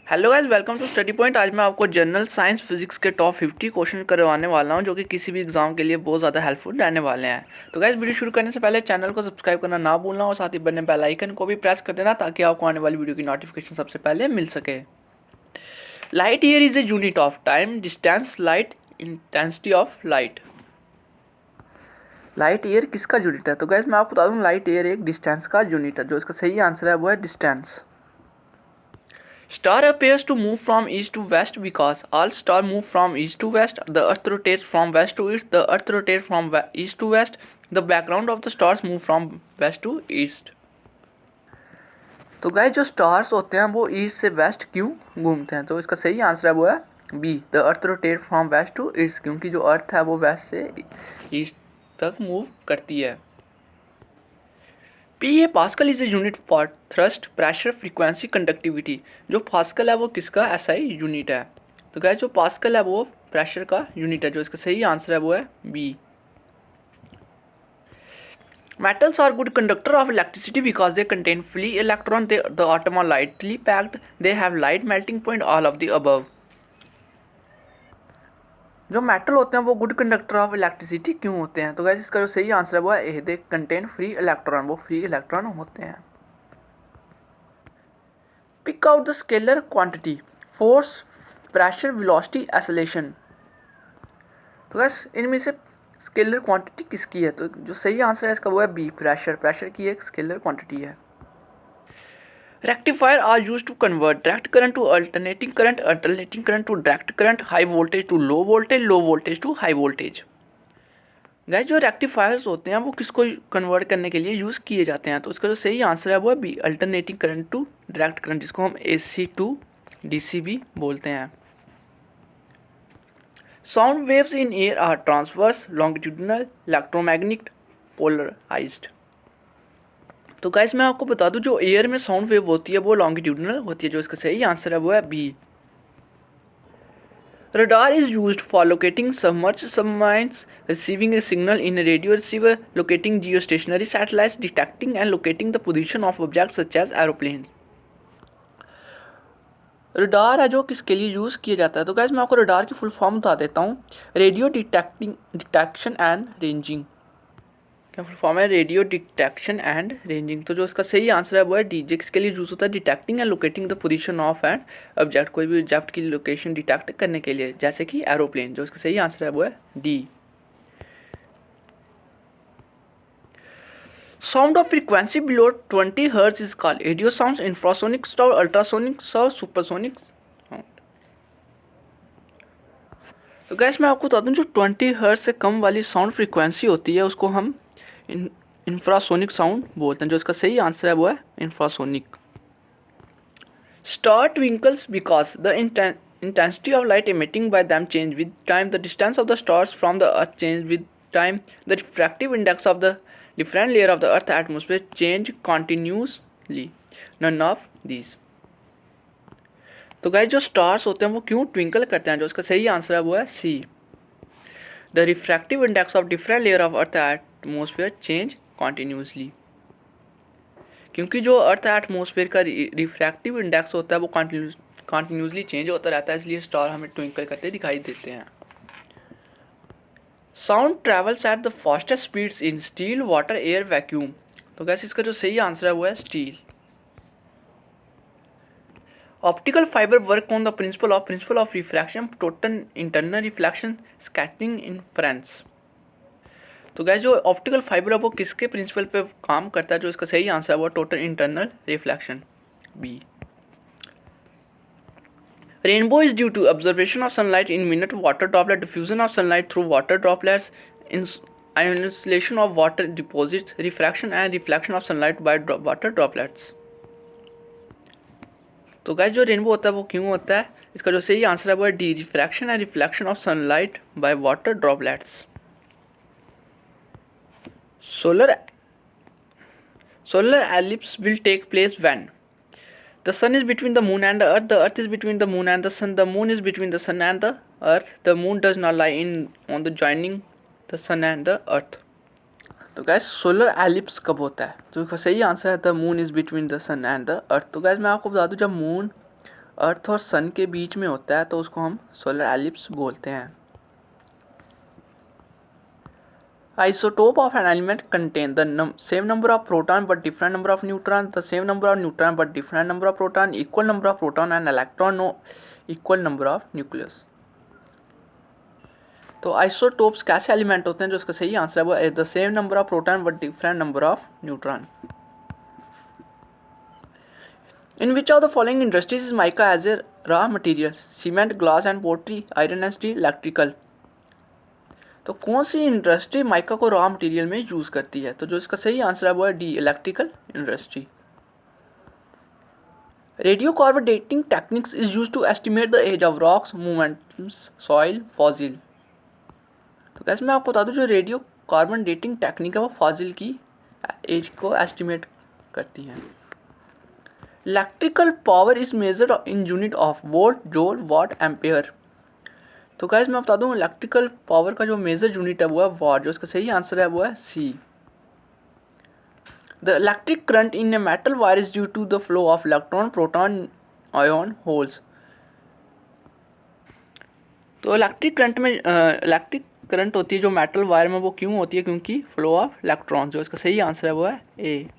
Hello guys, welcome to Study Point. आज मैं आपको जनरल साइंस फिजिक्स के टॉप 50 क्वेश्चन करवाने वाला हूं जो कि किसी भी एग्जाम के लिए बहुत ज़्यादा हेल्पफुल रहने वाले हैं। तो गाइस, वीडियो शुरू करने से पहले चैनल को सब्सक्राइब करना ना भूलना और साथ ही बने बेल आइकन को भी प्रेस कर देना ताकि आपको आने वाली वीडियो की नोटिफिकेशन सबसे पहले मिल सके। Light year is a unit of time, distance, light, intensity of light. Light year किसका यूनिट है? तो गाइस मैं आपको बता दूँ, लाइट ईयर एक डिस्टेंस का यूनिट है। जो इसका सही आंसर है वो है distance. Star appears to move from east to west because all stars move from east to west. The earth rotates from west to east. The earth rotates from east to west. The background of the stars move from west to east. तो guys, जो stars होते हैं वो east से waste क्यों घूमते हैं? तो इसका सही आंसर है वो है B, the earth rotate from west to east. क्योंकि जो अर्थ है वो वेस्ट से ईस्ट तक मूव करती है। P A pascal is a unit for thrust, pressure, frequency, conductivity. जो पास्कल है वो किसका एसआई यूनिट है? तो गाइस, जो पास्कल है वो प्रेशर का यूनिट है। जो इसका सही आंसर है वो है B. Metals are good conductor of electricity because they contain free electron. The atom are lightly packed. They have light melting point. All of the above. जो मेटल होते हैं वो गुड कंडक्टर ऑफ इलेक्ट्रिसिटी क्यों होते हैं? तो guys, इसका जो सही आंसर है वो है A, they contain free electron. वो फ्री इलेक्ट्रॉन होते हैं। Pick out the scalar quantity, force, pressure, velocity, acceleration. तो गाइस, इनमें से स्केलर क्वांटिटी किसकी है? तो जो सही आंसर है इसका वो है बी, प्रेशर। प्रेशर की एक स्केलर क्वांटिटी है। Rectifier are use to convert direct current to alternating current, alternating current to direct current, high voltage to low voltage, low voltage to high voltage. Guys, जो rectifiers होते हैं वो किसको convert करने के लिए यूज़ किए जाते हैं? तो इसका जो सही आंसर है वो है B, alternating current to direct current, जिसको हम AC टू DC भी बोलते हैं। Sound waves in air are transverse, longitudinal, electromagnetic, polarised. तो गाइस, मैं आपको बता दूं, जो एयर में साउंड वेव होती है वो लॉन्गिट्यूडिनल होती है। जो इसका सही आंसर है वो है B. Radar is used for locating submerged submarines, receiving a signal in a radio receiver, locating geostationary satellites, detecting and locating the position of objects such as aeroplane. Radar है जो किसके लिए यूज़ किया जाता है? तो गाइस, मैं आपको रडार की फुल फॉर्म बता देता हूँ। Radio detection and ranging. क्या फुल फॉर्म है? Radio detection and ranging. तो जो इसका सही आंसर है वो है डी, जिसके लिए यूज़ होता है detecting and locating the position of an object. कोई भी ऑब्जेक्ट की लोकेशन डिटेक्ट करने के लिए, जैसे कि एरोप्लेन। जो इसका सही आंसर है वो है D. Sound of frequency below 20 hertz is called radio sound, infrasonic sound, ultrasonic sound, supersonic sound. तो गैस, मैं आपको बता दूं, जो 20 हर्ट्ज से कम वाली साउंड फ्रीक्वेंसी होती है उसको हम इंफ्रासोनिक साउंड बोलते हैं। जो इसका सही आंसर है वो है infrasonic. Star twinkles because the intensity of light emitting by them change with time. The distance of the stars from the earth change with time. The refractive index of the different layer of the earth atmosphere change continuously. None of these. तो guys, जो stars होते हैं वो क्यों twinkle करते हैं? जो इसका सही आंसर है वो है C, the refractive index of different layer of earth atmosphere change continuously. क्योंकि जो अर्थ एटमोसफेयर का रिफ्रैक्टिव इंडेक्स होता है वो कॉन्टीन्यूसली चेंज होता रहता है, इसलिए स्टार हमें ट्विंकल करते दिखाई देते हैं। Sound travels at the fastest speeds in steel, water, air, vacuum. तो गाइस, इसका जो सही आंसर है वो है steel. Optical fibre work on the principle of refraction, total internal reflection, scattering, inference. तो गाइस, जो ऑप्टिकल फाइबर है वो किसके प्रिंसिपल पे काम करता है? जो इसका सही आंसर है वो total internal reflection, B. Rainbow is due to observation of sunlight in minute, water droplet, diffusion of sunlight through water droplets, ionisation of water deposits, refraction and reflection of sunlight by water droplets. तो guys, जो rainbow होता है वो क्यों होता है? इसका जो सही आंसर है वो है D, refraction and reflection of sunlight by water droplets. Solar eclipse will take place when the sun is between the moon and the earth is between the moon and the sun, the moon is between the sun and the earth, the moon does not lie in on the joining the sun and the earth। तो guys, solar eclipse कब होता है? तो इसका सही answer है the moon is between the sun and the earth. तो gas, मैं आपको बता दूं, जब मून अर्थ और सन के बीच में होता है तो उसको हम सोलर एलिप्स बोलते हैं। Isotope of an element contain the same number of proton but different number of neutron, the same number of neutron but different number of proton, equal number of proton and electron, no equal number of nucleus। तो isotopes कैसे element होते हैं? जो इसका सही answer है वो the same number of proton but different number of neutron. In which of the following industries is mica as a raw material? Cement, glass and pottery, iron and steel, electrical. तो कौन सी industry mica को raw material में use करती है? तो जो इसका सही आंसर है वो है D, electrical industry. Radio carbon dating techniques is use to estimate the age of rocks, movements, soil, fossil. तो कैसे मैं आपको बता दूं, जो रेडियो कार्बन डेटिंग टेक्निक है वो फॉसिल की एज को एस्टिमेट करती है। Electrical power is measured in unit of volt, joule, watt, ampere. तो गाइस मैं बता दूं, इलेक्ट्रिकल पावर का जो मेजर यूनिट है वो है वाट। जो इसका सही आंसर है वो है C. The electric current in a metal wire is due to the flow of electron, proton, ion, holes. तो इलेक्ट्रिक करंट होती है जो मेटल वायर में, वो क्यों होती है? क्योंकि फ्लो ऑफ इलेक्ट्रॉन। जो इसका सही आंसर है वो है A.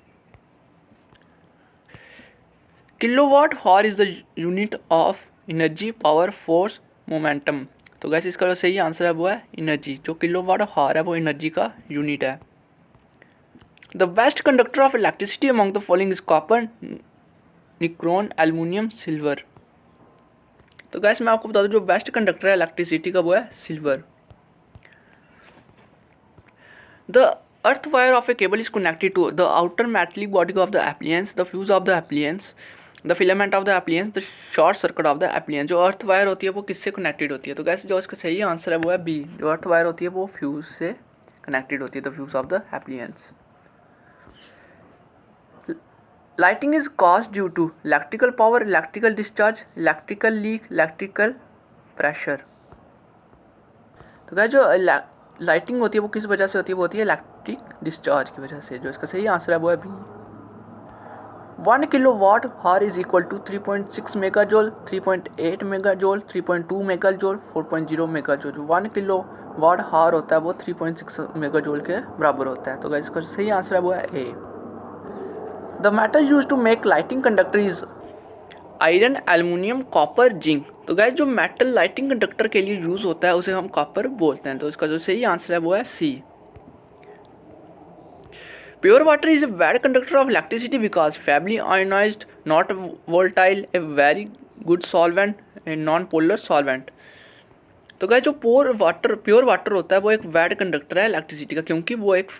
Kilowatt hour is the unit of energy, power, force, momentum. तो गैस इसका जो सही आंसर है वो है एनर्जी। जो किलोवाट हावर है वो एनर्जी का यूनिट है। The best conductor of electricity among the following is copper, nichrome, aluminium, silver. तो गैस मैं आपको बता दूं, जो बेस्ट कंडक्टर है इलेक्ट्रिसिटी का वो है silver. The earth wire of a cable is connected to the outer metallic body of the appliance, the fuse of the appliance, the filament of the appliance, the short circuit of the appliance। जो earth wire होती है वो किससे connected होती है? तो guys जो इसका सही आंसर है वो है बी। जो अर्थ वायर होती है वो फ्यूज से कनेक्टेड होती है, the fuse of the appliances. Lighting is caused due to electrical power, electrical discharge, electrical leak, electrical pressure. तो गैस जो लाइटिंग होती है वो किस वजह से होती है? वो होती है इलेक्ट्रिक डिस्चार्ज की वजह से। जो इसका सही आंसर है वो है B. 1 kilowatt hour is equal to 3.6 megajoule, 3.8 megajoule, 3.2 megajoule, 4.0 megajoule. जो 1 किलोवाट हावर होता है वो 3.6 मेगाजोल के बराबर होता है। तो गाइस इसका सही आंसर है वो है A. The metal used to make lighting conductor is iron, aluminium, copper, zinc. तो गाइस जो मेटल लाइटिंग कंडक्टर के लिए यूज होता है उसे हम कॉपर बोलते हैं। तो इसका जो सही आंसर है वो है C. Pure water is a bad conductor of electricity because feebly ionized, not volatile, a very good solvent, a non polar solvent. तो गाइस जो प्योर वाटर होता है वो एक बैड कंडक्टर है इलेक्ट्रिसिटी का, क्योंकि वो एक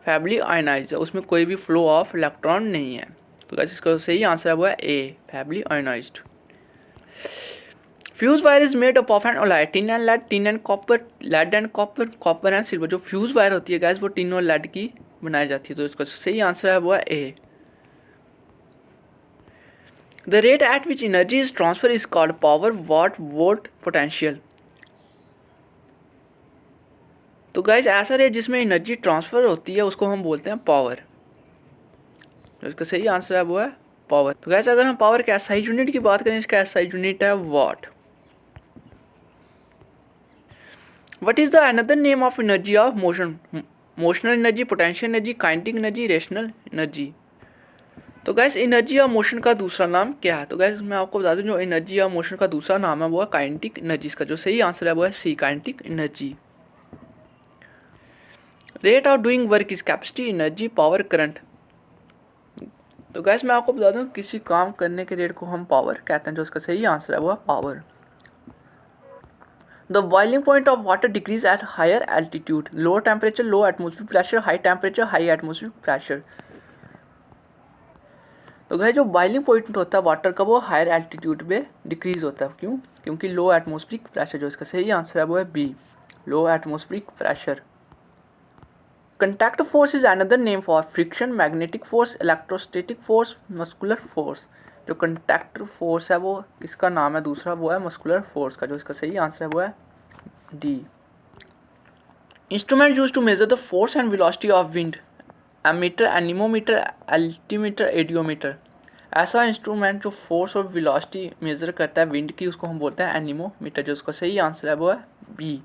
फैबली आयोनाइज्ड है, उसमें कोई भी फ्लो ऑफ इलेक्ट्रॉन नहीं है। तो गाइस इसका सही आंसर है वो है A, feebly ionized. Fuse wire is made up of an alloy, tin and lead, tin and copper, lead and copper, copper and silver. जो फ्यूज वायर होती है गाइस वो टिन और लेड की बनाई जाती है। तो इसका सही आंसर है वो है A. The rate at which energy is transfer is called power, watt, volt, potential. तो गाइस ऐसा रेट जिसमें एनर्जी ट्रांसफर होती है उसको हम बोलते हैं पावर। तो इसका सही आंसर है वो है पावर। तो गाइस अगर हम पावर के एसआई यूनिट की बात करें, इसका एसआई यूनिट है watt. What is the another name of energy of motion? Motional energy, potential energy, kinetic energy, rational energy. तो गाइस एनर्जी ऑफ मोशन का दूसरा नाम क्या है? तो गाइस मैं आपको बता दूं, जो एनर्जी ऑफ मोशन का दूसरा नाम है वो है काइनेटिक एनर्जी। इसका जो सही आंसर है वो है C, kinetic energy. Rate of doing work is capacity, energy, power, current. तो गैस मैं आपको बता दूं, किसी काम करने के रेट को हम पावर कहते हैं। जो इसका सही आंसर है वो है power. The boiling point of water decreases at higher altitude, lower temperature, low atmosphere pressure, high temperature, high atmosphere pressure. तो गैस जो बॉइलिंग पॉइंट होता है वाटर का वो हायर एल्टीट्यूड पे डिक्रीज होता है। क्यों? क्योंकि लो एटमोस्फियर प्रेशर। जो इसका सही आंसर है वो है B, low atmosphere pressure. Contact force is another name for friction, magnetic force, electrostatic force, muscular force. जो कंटैक्ट फोर्स है वो किसका नाम है दूसरा? वो है मस्कुलर फोर्स का। जो इसका सही आंसर है वो है D. Instrument use to measure the force and velocity of wind, ammeter, anemometer, altimeter, audiometer. ऐसा इंस्ट्रूमेंट जो फोर्स और वेलोसिटी मेजर करता है विंड की, उसको हम बोलते हैं एनीमोमीटर। जो उसका सही आंसर है वो है B.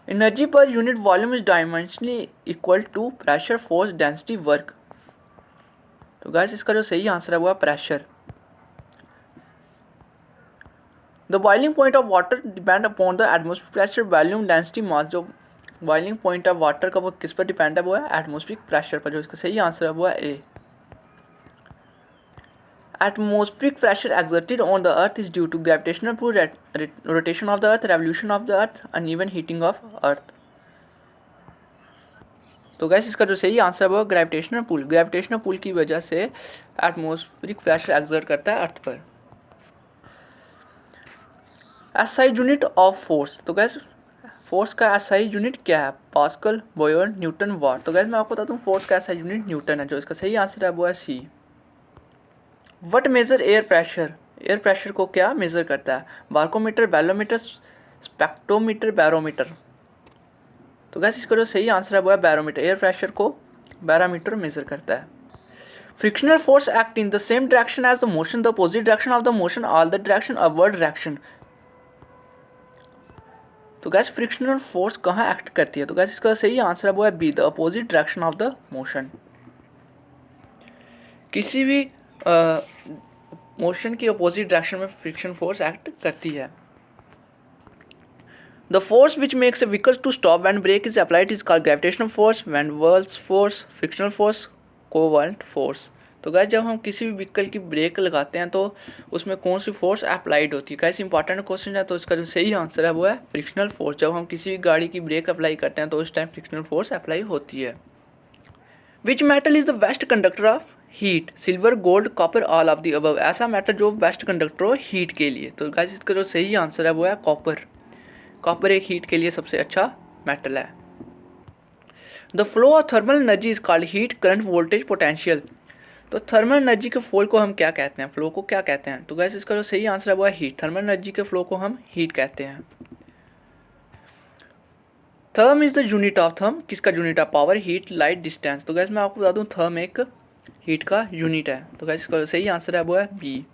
Energy per unit volume is dimensionally equal to pressure, force, density, work. तो गाइस इसका जो सही आंसर है वो है pressure. The boiling point of water depend upon the atmospheric pressure, volume, density, mass. जो बॉइलिंग पॉइंट ऑफ वाटर का वो किस पर डिपेंड है वो है एटमॉस्फेरिक प्रेशर पर। जो इसका सही आंसर है वो है ए। Atmospheric pressure exerted on the earth is due to gravitational pull, rotation of the earth, revolution of the earth, uneven heating of earth। तो गैस इसका जो सही आंसर है वो ग्रेविटेशनल पुल। ग्रेविटेशनल पुल की वजह से एटमॉस्फेरिक प्रेशर एक्सर्ट करता है अर्थ पर। SI unit of force. तो गैस फोर्स का एसआई यूनिट क्या है? पास्कल, बोयर, न्यूटन, वाट। तो गैस मैं आपको बताता हूँ फोर्स का एसआई यूनिट न्यूटन है। जो इसका सही आंसर है वो है C. What measure air pressure. Air pressure को क्या मेजर करता है? Barcometer, barometer, spectrometer, barometer. तो गैस इसका जो सही आंसर है वो है बैरोमीटर। एयर प्रेशर को बैरोमीटर मेजर करता है। Frictional force act in the same direction as the motion, the opposite direction of the motion, all the direction, upward direction. तो गैस फ्रिक्शनल फोर्स कहाँ एक्ट करती है? तो गैस इसका सही आंसर है वो है B, the opposite direction of the motion. किसी भी मोशन की अपोजिट डायरेक्शन में फ्रिक्शन फोर्स एक्ट करती है। The force which makes a vehicle to stop when brake is applied is called gravitational force, van Waals force, frictional force, covalent force. तो guys जब हम किसी भी व्हीकल की ब्रेक लगाते हैं तो उसमें कौन सी फोर्स अप्लाइड होती है? गाइस इंपॉर्टेंट क्वेश्चन है, तो इसका जो सही आंसर है वो है फ्रिक्शनल फोर्स। जब हम किसी भी गाड़ी की ब्रेक अप्लाई करते हैं तो उस टाइम फ्रिक्शनल फोर्स अप्लाई होती है। Which metal is the best conductor of heat? Silver, gold, copper, all of the above. ऐसा मेटल जो बेस्ट कंडक्टर हो हीट के लिए। तो गाइस इसका जो सही आंसर है वो है कॉपर। कॉपर एक हीट के लिए सबसे अच्छा मेटल है। The flow of thermal energy is called heat, current, voltage, potential. तो थर्मल एनर्जी के फ्लो को हम क्या कहते हैं? फ्लो को क्या कहते हैं? तो गाइस इसका जो सही आंसर है वो है हीट। थर्मल एनर्जी के फ्लो को हम हीट कहते हैं। Therm is the unit of therm, किसका यूनिट है? Power, heat, light, distance. तो गाइस मैं आपको बता दूं थर्म एक हीट का यूनिट है। तो गाइस इसका सही आंसर है वो है B.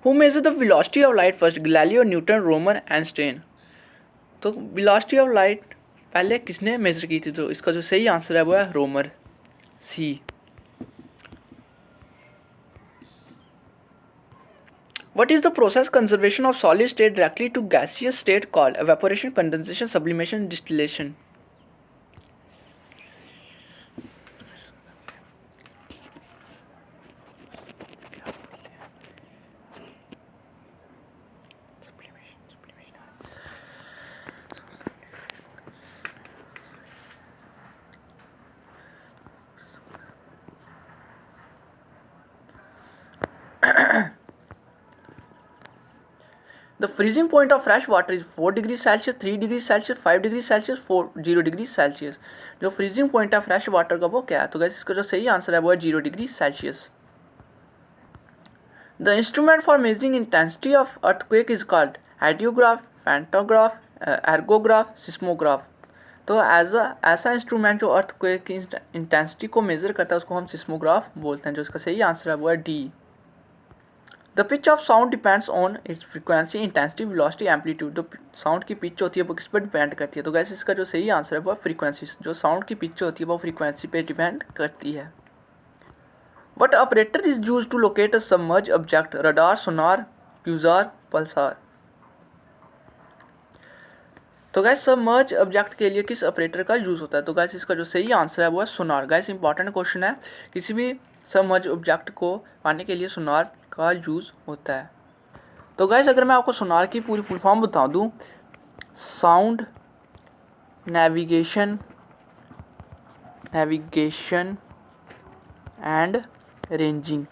Who measure the velocity of light first? Galileo, Newton, Roman, Einstein. तो वेलोसिटी ऑफ लाइट पहले किसने मेजर की थी? तो इसका जो सही आंसर है वो है रोमर, सी। What is the process conservation of solid state directly to gaseous state called? Evaporation, condensation, sublimation, distillation। The freezing point of fresh water is 4 degrees Celsius, 3 degrees Celsius, 5 degrees Celsius, 0 degrees Celsius। जो freezing point है fresh water का वो क्या है? तो guys इसका जो सही आंसर है वो है 0 degree Celsius. The instrument for measuring intensity of earthquake is called hydrograph, pantograph, ergograph, seismograph. तो ऐसा इंस्ट्रूमेंट जो अर्थक्वेक की इंटेंसिटी को मेजर करता है उसको हम सिस्मोग्राफ बोलते हैं। जो इसका सही आंसर है वो है D. The pitch of sound depends on it's frequency, intensity, velocity, amplitude. जो साउंड की पिच होती है वो किस पर डिपेंड करती है? तो गैस इसका जो सही आंसर है वो फ्रीक्वेंसी। जो साउंड की पिच होती है वो फ्रीक्वेंसी पे डिपेंड करती है। What operator is use to locate a submerge object? Radar, sonar, quasar, pulsar. तो गैस सबमर्ज ऑब्जेक्ट के लिए किस ऑपरेटर का यूज़ होता है? तो गैस इसका जो सही आंसर है वो है सोनार। गैस इंपॉर्टेंट क्वेश्चन है, किसी भी सबमर्ज ऑब्जेक्ट को पाने के लिए सोनार का यूज़ होता है। तो गाइस अगर मैं आपको सोनार की पूरी फुल फॉर्म बता दूं, sound navigation and ranging.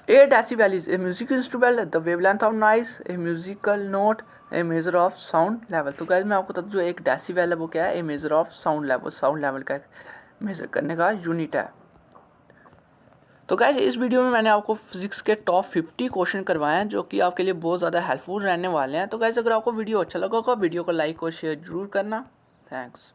A decibel is a musical instrument, the wavelength of noise, a musical note, a measure of sound level। तो गाइस मैं आपको बता दूं जो एक डेसिबल है वो क्या है? A measure of sound level, sound level का मेजर करने का यूनिट है। तो गाइस इस वीडियो में मैंने आपको फिजिक्स के टॉप 50 क्वेश्चन करवाए हैं जो कि आपके लिए बहुत ज़्यादा हेल्पफुल रहने वाले हैं। तो गाइस अगर आपको वीडियो अच्छा लगा होगा वीडियो को लाइक और शेयर जरूर करना। थैंक्स।